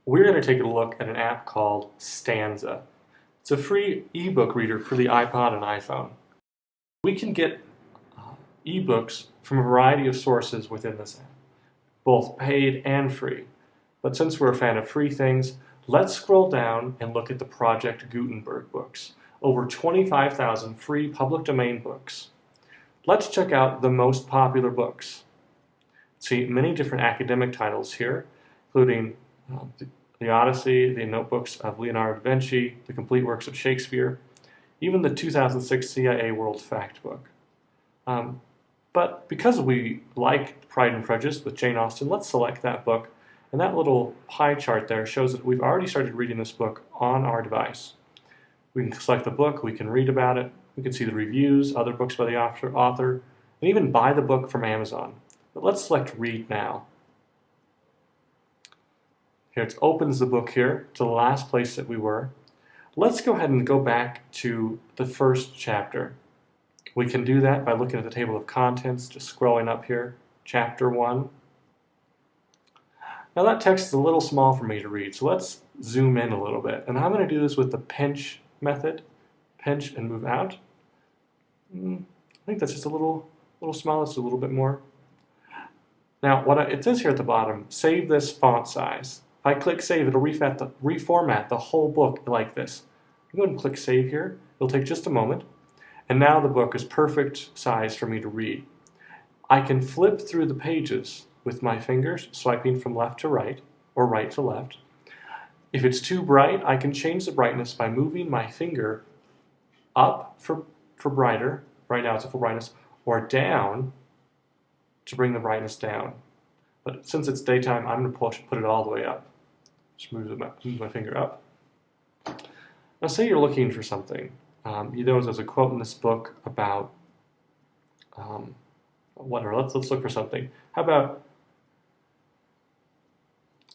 we're going to take a look at an app called Stanza. It's a free ebook reader for the iPod and iPhone. We can get ebooks from a variety of sources within this app, both paid and free. But since we're a fan of free things, let's scroll down and look at the Project Gutenberg books. Over 25,000 free public domain books. Let's check out the most popular books. See many different academic titles here, including the Odyssey, the Notebooks of Leonardo da Vinci, the complete works of Shakespeare, even the 2006 CIA World Factbook. But because we like Pride and Prejudice with Jane Austen, let's select that book. And that little pie chart there shows that we've already started reading this book on our device. We can select the book, we can read about it, we can see the reviews, other books by the author, and even buy the book from Amazon. But let's select Read Now. Here it opens the book here to the last place that we were. Let's go ahead and go back to the first chapter. We can do that by looking at the table of contents, just scrolling up here, chapter 1. Now that text is a little small for me to read, so let's zoom in a little bit. And I'm going to do this with the pinch method. Pinch and move out. I think that's just a little small, let's do a little bit more. Now it says here at the bottom, save this font size. If I click save, it'll reformat the whole book like this. I'm going to click save here. It'll take just a moment. And now the book is perfect size for me to read. I can flip through the pages with my fingers, swiping from left to right, or right to left. If it's too bright, I can change the brightness by moving my finger up for brighter, right now it's at full brightness, or down to bring the brightness down. But since it's daytime, I'm going to put it all the way up. Just move my finger up. Now say you're looking for something. You know there's a quote in this book about whatever. Let's look for something. How about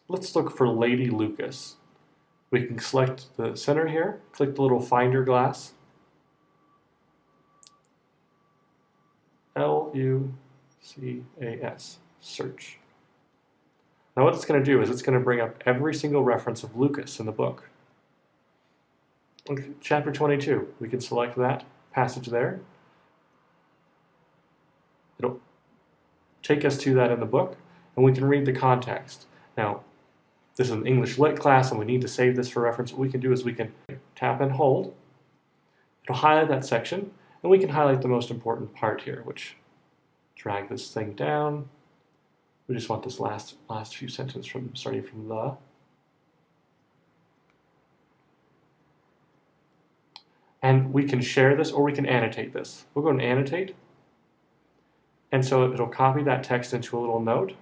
let's look for Lady Lucas. We can select the center here, click the little finder glass. Lucas, search. Now what it's going to do is it's going to bring up every single reference of Lucas in the book. Chapter 22, we can select that passage there. It'll take us to that in the book, and we can read the context. Now, this is an English Lit class, and we need to save this for reference. What we can do is we can tap and hold. It'll highlight that section, and we can highlight the most important part here, which drag this thing down. We just want this last few sentences starting from the. And we can share this or we can annotate this. We'll go and annotate. And so it'll copy that text into a little note.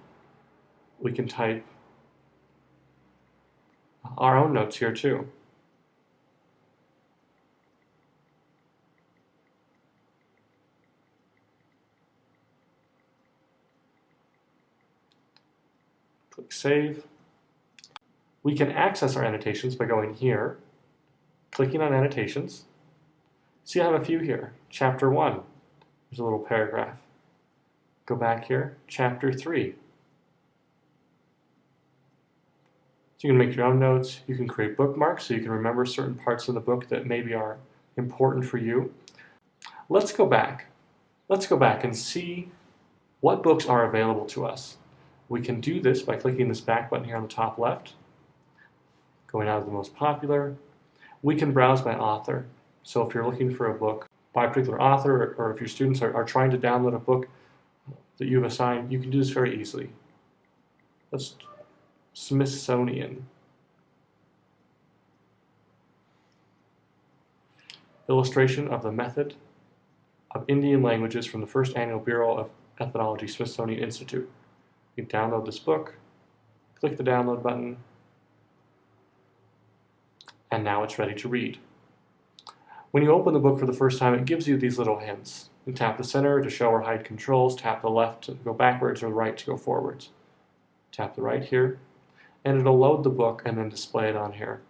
We can type our own notes here too. Click Save. We can access our annotations by going here, clicking on Annotations. See, I have a few here. Chapter 1, there's a little paragraph. Go back here, Chapter 3. So you can make your own notes. You can create bookmarks so you can remember certain parts of the book that maybe are important for you. Let's go back. Let's go back and see what books are available to us. We can do this by clicking this back button here on the top left, going out of the most popular. We can browse by author. So if you're looking for a book by a particular author, or if your students are trying to download a book that you've assigned, you can do this very easily. Let's Smithsonian. Illustration of the method of Indian languages from the first annual Bureau of Ethnology, Smithsonian Institute. You can download this book, click the download button, and now it's ready to read. When you open the book for the first time, it gives you these little hints. You tap the center to show or hide controls, tap the left to go backwards, or the right to go forwards. Tap the right here, and it'll load the book and then display it on here.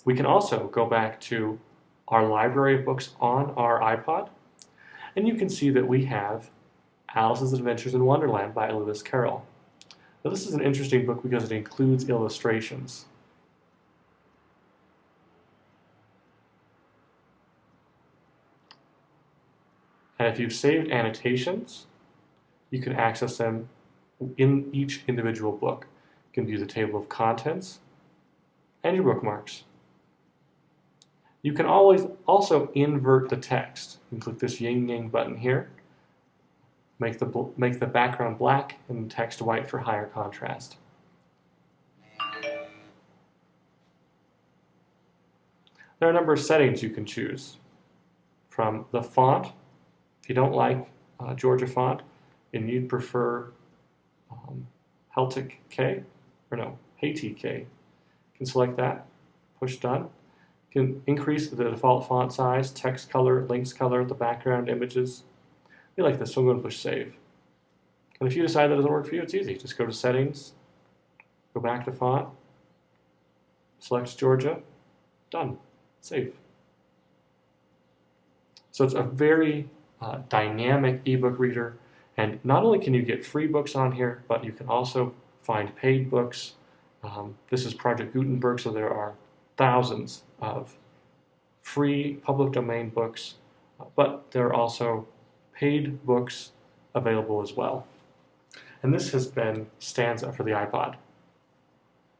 We can also go back to our library of books on our iPod, and you can see that we have Alice's Adventures in Wonderland by Lewis Carroll. Now this is an interesting book because it includes illustrations. And if you've saved annotations, you can access them in each individual book. You can view the table of contents and your bookmarks. You can always also invert the text. You can click this yin-yang button here, make the background black and the text white for higher contrast. There are a number of settings you can choose. From the font, if you don't like Georgia font and you'd prefer Celtic K, or no, Haiti K, you can select that, push done. You can increase the default font size, text color, links color, the background images. We like this, so I'm going to push save. And if you decide that doesn't work for you, it's easy. Just go to settings, go back to font, select Georgia, done, save. So it's a very dynamic ebook reader, and not only can you get free books on here, but you can also find paid books. This is Project Gutenberg, so there are thousands of free public domain books, but there are also paid books available as well. And this has been Stanza for the iPod.